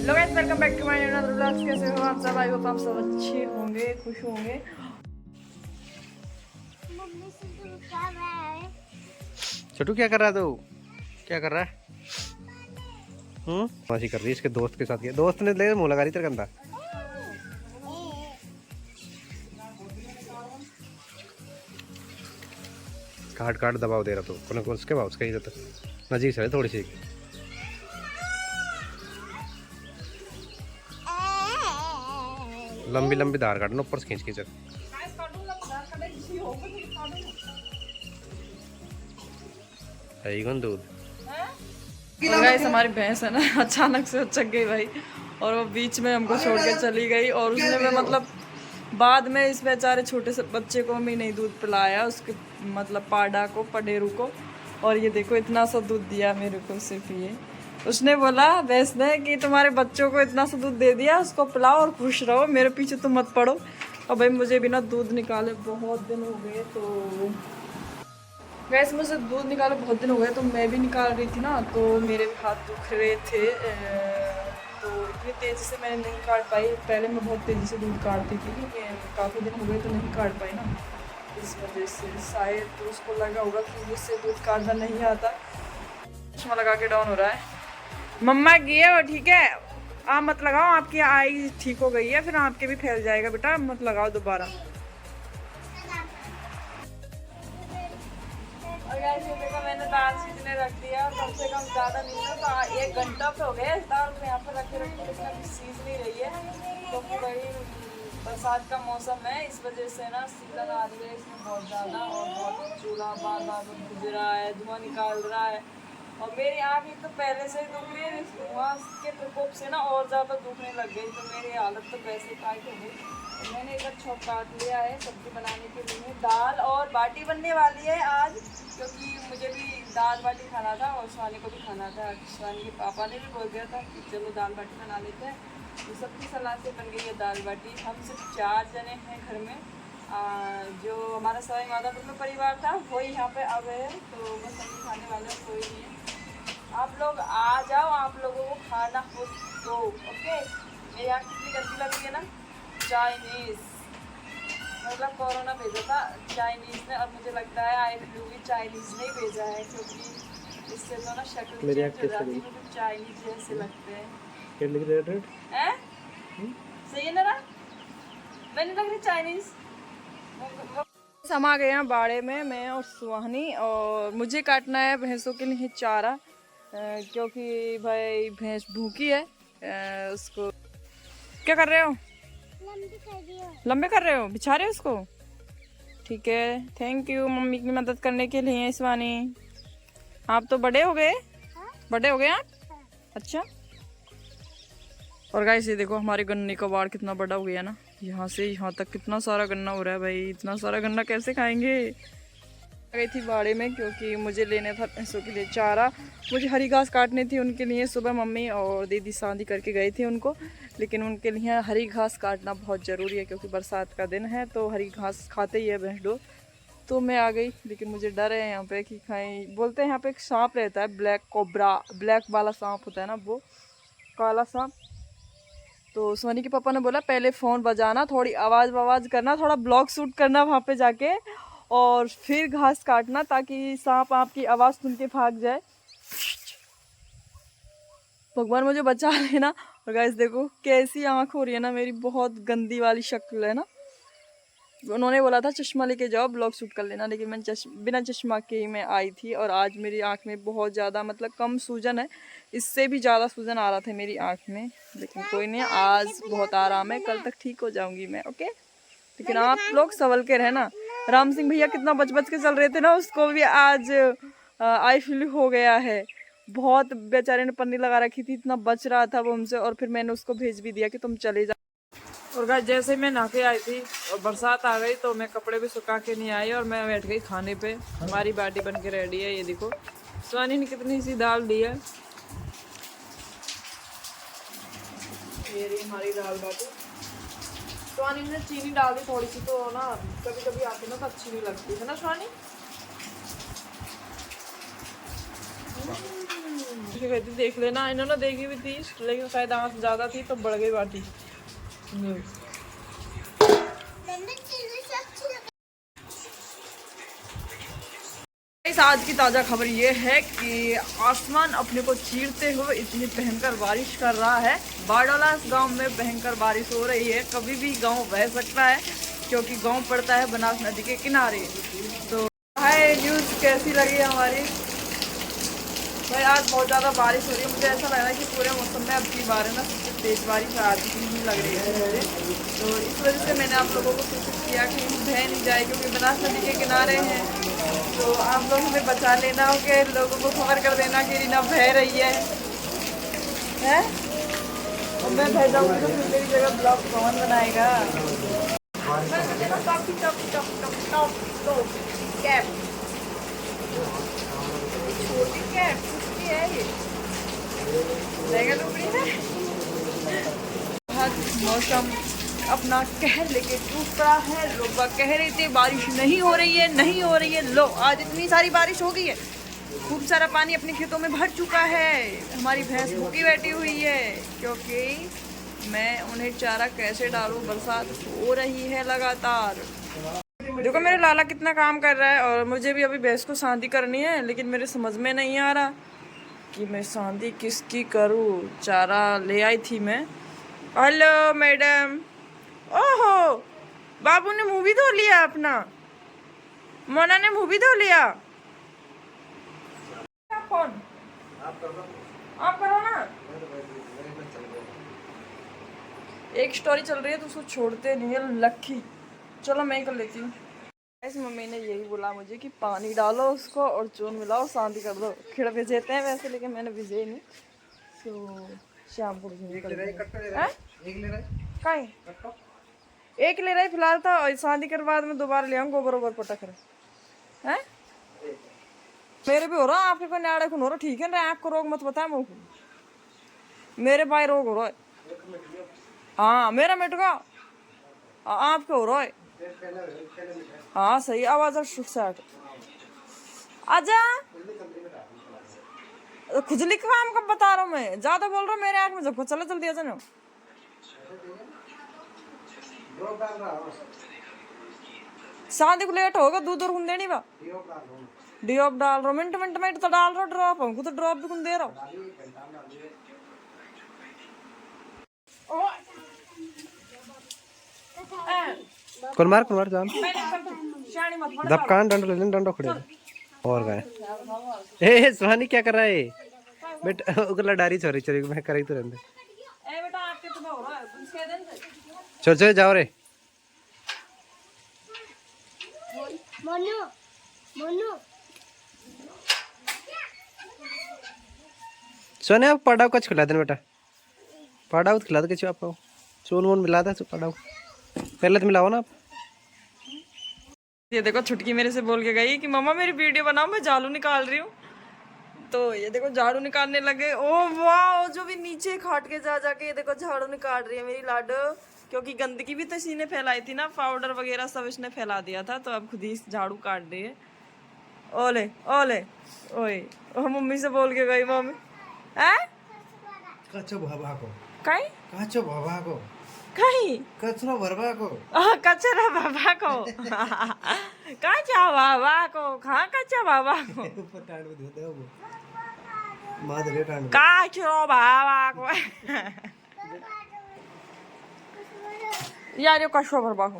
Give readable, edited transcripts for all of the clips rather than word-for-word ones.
Hello guys, welcome back to my another vlogs. कैसे हो आप सब? आई होप आप सब अच्छे होंगे, खुश होंगे। छोटू क्या कर रहा है? तू क्या कर रहा है? मासी कर रही है इसके दोस्त के साथ। दोस्त ने ले मुँह लगा रही तेरे गंदा। काट काट दबाव दे रहा तू को उसके बाद उसका इज्जत नजीक से थोड़ी सी। लंबी लंबी धार काटना ऊपर से खींच खींच। है कौन दूध? गाइस हमारी भैंस है ना, अचानक से उचक गई भाई, और वो बीच में हमको छोड़ के चली गई। और उसने भी मतलब बाद में इस बेचारे छोटे से बच्चे को भी नहीं दूध पिलाया, उसके मतलब पाडा को, पडेरू को। और ये देखो इतना सा दूध दिया मेरे को सिर्फ ये। उसने बोला भैंस ने कि तुम्हारे बच्चों को इतना सा दूध दे दिया, उसको पिलाओ और खुश रहो, मेरे पीछे तुम मत पड़ो। और भाई मुझे भी ना दूध निकाले बहुत दिन हो गए, तो वैसे मुझे दूध निकाले बहुत दिन हो गए, तो मैं भी निकाल रही थी ना, तो मेरे भी हाथ दुख रहे थे। तो इतनी तेज़ी से मैंने नहीं काट पाई। पहले मैं बहुत तेज़ी से दूध काटती थी, लेकिन काफ़ी दिन हो गए तो नहीं काट पाई ना, इस वजह से शायद तो उसको लगा होगा कि मुझसे दूध काटना नहीं आता। चश्मा लगा के डाउन हो रहा है। मम्मा गए हो? ठीक है, आप मत लगाओ, आपकी आई ठीक हो गई है, फिर आपके भी फैल जाएगा बेटा, मत लगाओ दोबारा। और देखो मैंने दाल सीजने रख दिया, कम से कम ज़्यादा नहीं है तो 1 घंटा तो हो गया इस दाल को यहाँ पर रखे रखते, लेकिन अभी सीज नहीं रही है क्योंकि भाई बरसात का मौसम है, इस वजह से ना सीजन आ रही है इसमें बहुत ज़्यादा। और बहुत चूल्हा बार बार बुझ रहा है, धुआं निकाल रहा है। और मेरी आँख एक तो पहले से ही दुख रही है, धुआं के प्रकोप से ना और ज़्यादा दुखने लग गई, तो मेरी हालत तो वैसे टाइट हो गई। तो मैंने इधर छौंक काट लिया है सब्जी बनाने के लिए। दाल और बाटी बनने वाली है आज, क्योंकि मुझे भी दाल बाटी खाना था और स्वानी को भी खाना था। स्वानी के पापा ने भी बोल दिया था कि चलो दाल बाटी बना लेते हैं, तो सबकी सलाह से बन गई है दाल बाटी। हम सिर्फ 4 जने हैं घर में। जो हमारा सवाई माधोपुर में परिवार था वही यहाँ पे आ गए हैं, तो बस सब्जी खाने वाले कोई नहीं है। आप लोग आ जाओ, आप लोगों को खाना हो तो ओके। मेरी यहाँ कितनी गंदी लग रही है ना, चाइनीज़, मतलब कोरोना भेजा था चाइनीज़ ने, और मुझे लगता है आई फ्लू भी चाइनीज़ ने ही भेजा है, क्योंकि इससे तो ना शक्ल चेंज हो जाती है, तो चाइनीज़ जैसे लगते हैं। सही है ना? मैंने लग रही चाइनीज़। हम आ गए हैं बाड़े में, मैं और सुहानी, और मुझे काटना है भैंसों के लिए चारा, क्योंकि भाई भैंस भूखी है। उसको क्या कर रहे हो? लंबे कर रहे हो, बिछा रहे हो उसको? ठीक है, थैंक यू मम्मी की मदद करने के लिए। शिवानी आप तो बड़े हो गए, बड़े हो गए आप। अच्छा। और गाइस ये देखो हमारे गन्ने का बाड़ कितना बड़ा हो गया ना, यहाँ से यहाँ तक कितना सारा गन्ना हो रहा है भाई, इतना सारा गन्ना कैसे खाएंगे। गई थी बाड़े में क्योंकि मुझे लेना था भैंसों के लिए चारा, मुझे हरी घास काटनी थी उनके लिए। सुबह मम्मी और दीदी शादी करके गए थे उनको, लेकिन उनके लिए हरी घास काटना बहुत ज़रूरी है, क्योंकि बरसात का दिन है तो हरी घास खाते ही है भैंस लोग। तो मैं आ गई, लेकिन मुझे डर है यहाँ पे कि कहीं, बोलते हैं यहाँ पे एक सांप रहता है, ब्लैक कोबरा, ब्लैक वाला सांप होता है ना, वो काला सांप। तो सोनी के पापा ने बोला पहले फ़ोन बजाना, थोड़ी आवाज़ करना, थोड़ा ब्लॉग शूट करना वहाँ पे जाके, और फिर घास काटना, ताकि सांप आपकी आवाज़ सुन के भाग जाए। भगवान मुझे बचा लेना। और गाइस देखो कैसी आँख हो रही है ना मेरी, बहुत गंदी वाली शक्ल है ना। उन्होंने बोला था चश्मा लेके जाओ ब्लॉग शूट कर लेना, लेकिन मैं बिना चश्मा के ही मैं आई थी। और आज मेरी आँख में बहुत ज़्यादा मतलब कम सूजन है, इससे भी ज़्यादा सूजन आ रहा था मेरी आँख में, लेकिन कोई नहीं, आज बहुत आराम है, कल तक ठीक हो जाऊंगी मैं, ओके। लेकिन आप लोग संभल के रहना। राम सिंह भैया कितना बच के चल रहे थे ना, उसको भी आज आई फ्लू हो गया है। बहुत बेचारे ने पन्नी लगा रखी थी, इतना बच रहा था वो हमसे, और फिर मैंने उसको भेज भी दिया कि तुम चले जाओ। और गाइस जैसे मैं नहा के आई थी और बरसात आ गई, तो मैं कपड़े भी सुखा के नहीं आई और मैं बैठ गई खाने पे। हमारी बाटी बन के रेडी है, ये देखो स्वानी ने कितनी सी दाल दी है, ये रही हमारी दाल बाटी। स्वानी ने चीनी डाल दी थोड़ी सी, तो ना कभी कभी आती ना तो अच्छी नहीं लगती है ना स्वानी। कहती देख लेना, इन्होंने देखी भी थी लेकिन शायद आँच ज़्यादा थी तो बढ़ गई बाटी। आज की ताज़ा खबर ये है कि आसमान अपने को चीरते हुए इतनी भयंकर बारिश कर रहा है। बारडोला गांव में भयंकर बारिश हो रही है, कभी भी गांव बह सकता है क्योंकि गांव पड़ता है बनास नदी के किनारे। तो हाय न्यूज़ कैसी लगी हमारी भाई? आज बहुत ज़्यादा बारिश हो रही है, मुझे ऐसा लग रहा है कि पूरे मौसम में अब की बार है ना सबसे तेज़ बारिश आज ही लग रही है मुझे। तो इस वजह से मैंने आप लोगों को सूचित किया कि बह नहीं जाए क्योंकि बनास नदी के किनारे हैं। तो आप लोग हमें बचा लेना हो कि लोगों को खबर कर देना कि रीना बह रही है और मैं बह जाऊँगी तो फिर मेरी जगह ब्लॉग कौन बनाएगा? कैप छोटी कैप किसकी है ये? बहुत मौसम अपना कहर लेके टूट पड़ा है। लोग कह रहे थे बारिश नहीं हो रही है, नहीं हो रही है। लो आज इतनी सारी बारिश हो गई है, खूब सारा पानी अपने खेतों में भर चुका है। हमारी भैंस भूखी बैठी हुई है क्योंकि मैं उन्हें चारा कैसे डालूं, बरसात हो रही है लगातार। देखो मेरे लाला कितना काम कर रहा है और मुझे भी अभी भैंस को शांति करनी है, लेकिन मेरे समझ में नहीं आ रहा कि मैं शांति किसकी करूं। चारा ले आई थी मैं। Hello madam. ओहो बाबू ने मुंह भी धो लिया अपना, मोना ने मुंह भी धो लिया। कौन? आप करो ना। एक स्टोरी चल रही है तो उसको छोड़ते नहीं है लक्की। चलो मैं कर लेती हूँ। ऐसे मम्मी ने यही बोला मुझे कि पानी डालो उसको और चून मिलाओ शांति कर दो। खिड़ भिजेते हैं वैसे लेकिन मैंने भिजे नहीं तो शाम को एक ले रहा है फिलहाल तो शादी के बाद में दोबारा ले आऊँ गोबर ओबर पटक रहे हैं। मेरे भी हो रहा आपके कोई नाड़े खून हो रहा ठीक है ना, आपको रोग मत बताए मुँह को। मेरे भाई रोग हो रहा है। हाँ मेरा मिट गया, आपके हो रहा है। हाँ सही आवाज है। आजा खुजली का काम कब बता रहा हूँ मैं, ज्यादा बोल रहा हूँ मेरे आँख में जब चलो जल्दी आ जाना। शादी को लेट होगा दूध और देनी बा डिओप डाल रहा मिनट मिनट में तो डाल रहा ड्रॉप हमको तो ड्रॉप भी कौन दे रहा हूँ। कौन मार जान दब कान डंडो ले लेन डंडो खड़े और गए। ए सुहानी क्या कर रहा है बेटा? उगला डारी छोरी छोरी मैं कर ही तो रहंदे। ए बेटा आपके तो हो रहा है उसके दिन चल चल जाओ रे मोनू मोनू। सोने आप पढ़ाओ कुछ खिला देना बेटा, पढ़ाओ तो खिला दो कुछ आप चून वून मिला दे पढ़ाओ पहले तो मिलाओ ना आप। ये देखो छुटकी मेरे से बोल के गई कि मम्मा मेरी वीडियो बनाओ मैं झाड़ू निकाल रही हूँ। तो ये देखो झाड़ू निकालने लगे। ओ वाह जो भी नीचे खाट के जा जाके ये देखो झाड़ू निकाल रही है मेरी लाडो, क्योंकि गंदगी भी तो इसी ने फैलाई थी ना, पाउडर वगैरह सब इसने फैला दिया था तो अब खुद ही झाड़ू काट रही है। ओले ओले ओए ओ मम्मी से बोल के गई मम्मी कच्चो भरवा को कहीं कच्चो भरवा को कहीं कचरा भरवा को कचरा बाबा को कच्चा बाबा को कहाँ कच्चा बाबा को कचरो बाबा को यार ये कचरो बाबा को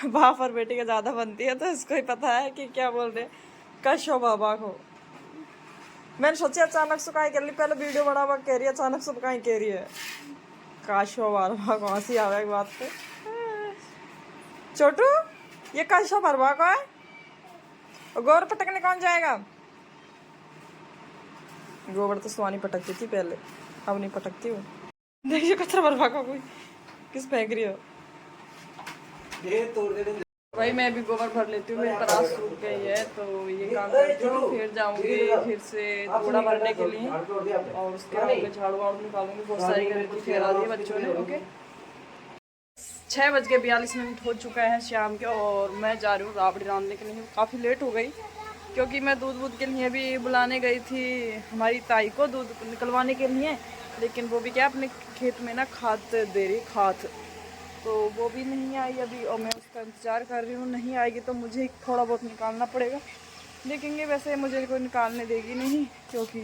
बाप और बेटी का ज्यादा बनती है तो इसको ही पता है कि क्या बोल रहे कचरो बाबा को। मैंने सोचा अचानक से कहीं कर ली, पहले वीडियो बड़ा हुआ कह रही है अचानक से कहीं कह रही है काशो बारवा को। हंसी आवे बात पे। छोटू ये काशो बारवा को है, गोबर पटकने कौन जाएगा? गोबर तो सुहानी पटकती थी पहले, अब नहीं पटकती हूँ। देखिए कचरा बारवा को कोई किस फेंक रही हो भाई। मैं भी गोबर भर लेती हूँ, मेरी परास सूख गई है तो ये काम करती हूँ, फिर जाऊंगी फिर से कूड़ा भरने के लिए और उसके बाद में झाड़ू वाड़ू निकालूंगी। बहुत सारी गंदगी फैला दी है बच्चों ने। ओके 6:42 हो चुका है शाम के और मैं जा रही हूँ राबड़ी रांधने के लिए। काफ़ी लेट हो गई क्योंकि मैं दूध के लिए भी बुलाने गई थी हमारी ताई को दूध निकलवाने के लिए, लेकिन वो भी क्या अपने खेत में ना खाद दे रही, खाद, तो वो भी नहीं आई अभी और मैं उसका इंतज़ार कर रही हूँ। नहीं आएगी तो मुझे थोड़ा बहुत निकालना पड़ेगा, देखेंगे। वैसे मुझे कोई निकालने देगी नहीं, क्योंकि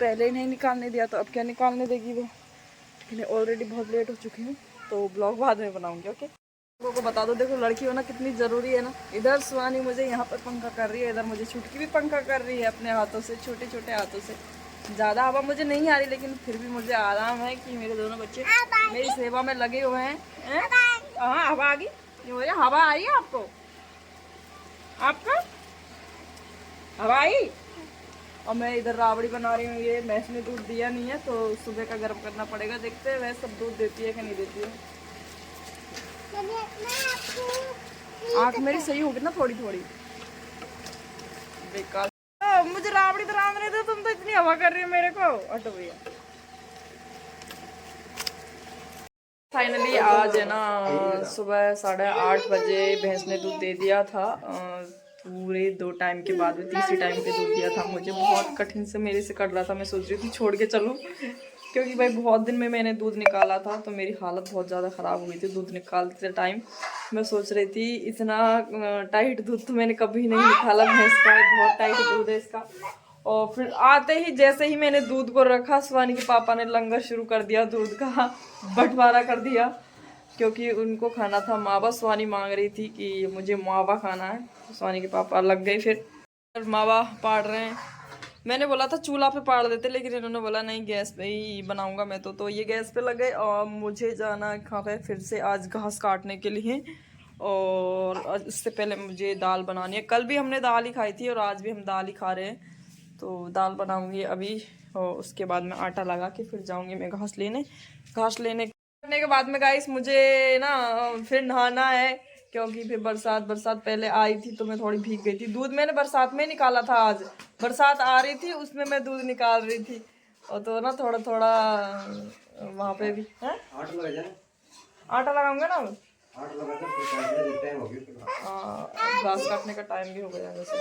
पहले ही नहीं निकालने दिया तो अब क्या निकालने देगी वो। लेकिन ऑलरेडी बहुत लेट हो चुकी हूँ, तो ब्लॉग बाद में बनाऊँगी। ओके, लोगों को बता दो, देखो लड़की होना कितनी ज़रूरी है ना। इधर सुहानी मुझे यहाँ पर पंखा कर रही है, इधर मुझे छुटकी भी पंखा कर रही है अपने हाथों से, छोटे छोटे हाथों से। ज़्यादा हवा मुझे नहीं आ रही, लेकिन फिर भी मुझे आराम है कि मेरे दोनों बच्चे मेरी सेवा में लगे हुए हैं। हाँ, हवा आ गई, ये हो रहा, हवा आई है आपको, आपका हवा आई। और मैं इधर राबड़ी बना रही हूँ। ये भैंस ने दूध दिया नहीं है, तो सुबह का गर्म करना पड़ेगा। देखते हैं वह सब दूध देती है कि नहीं देती है। आँख मेरी सही होगी ना थोड़ी थोड़ी। बेकार, मुझे राबड़ी तो राम नहीं दो, तुम तो इतनी हवा कर रही हो मेरे को। हटो भैया। फाइनली आज है ना सुबह 8:30 बजे भैंस ने दूध दे दिया था। पूरे 2 टाइम के बाद में तीसरी टाइम पे दूध दिया था। मुझे बहुत कठिन से मेरे से कट रहा था, मैं सोच रही थी छोड़ के चलूँ, क्योंकि भाई बहुत दिन में मैंने दूध निकाला था, तो मेरी हालत बहुत ज़्यादा ख़राब हो गई थी दूध निकालते टाइम। मैं सोच रही थी इतना टाइट दूध तो मैंने कभी नहीं निकाला भैंस का, बहुत टाइट दूध है इसका। और फिर आते ही जैसे ही मैंने दूध को रखा, स्वानी के पापा ने लंगर शुरू कर दिया, दूध का बंटवारा कर दिया, क्योंकि उनको खाना था मावा। स्वानी मांग रही थी कि मुझे मावा खाना है, स्वानी के पापा लग गए फिर मावा पाड़ रहे हैं। मैंने बोला था चूल्हा पे पाड़ देते, लेकिन इन्होंने बोला नहीं गैस पे ही बनाऊंगा मैं तो ये गैस पे लग गए। और मुझे जाना है कहाँ पे फिर से आज घास काटने के लिए, और इससे पहले मुझे दाल बनानी है। कल भी हमने दाल ही खाई थी और आज भी हम दाल ही खा रहे हैं, तो दाल बनाऊंगी अभी। और उसके बाद मैं आटा लगा के फिर जाऊंगी मैं घास लेने। घास लेने करने के बाद में गाइस मुझे ना फिर नहाना है, क्योंकि फिर बरसात पहले आई थी तो मैं थोड़ी भीग गई थी। दूध मैंने बरसात में निकाला था, आज बरसात आ रही थी उसमें मैं दूध निकाल रही थी, और तो ना थोड़ा थोड़ा वहाँ पे भी है। आटा लगाऊंगा ना, घास काटने का टाइम भी हो गया वैसे।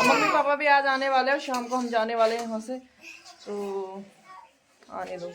मम्मी पापा भी आज आने वाले हैं और शाम को हम जाने वाले हैं यहाँ से, तो आने दो।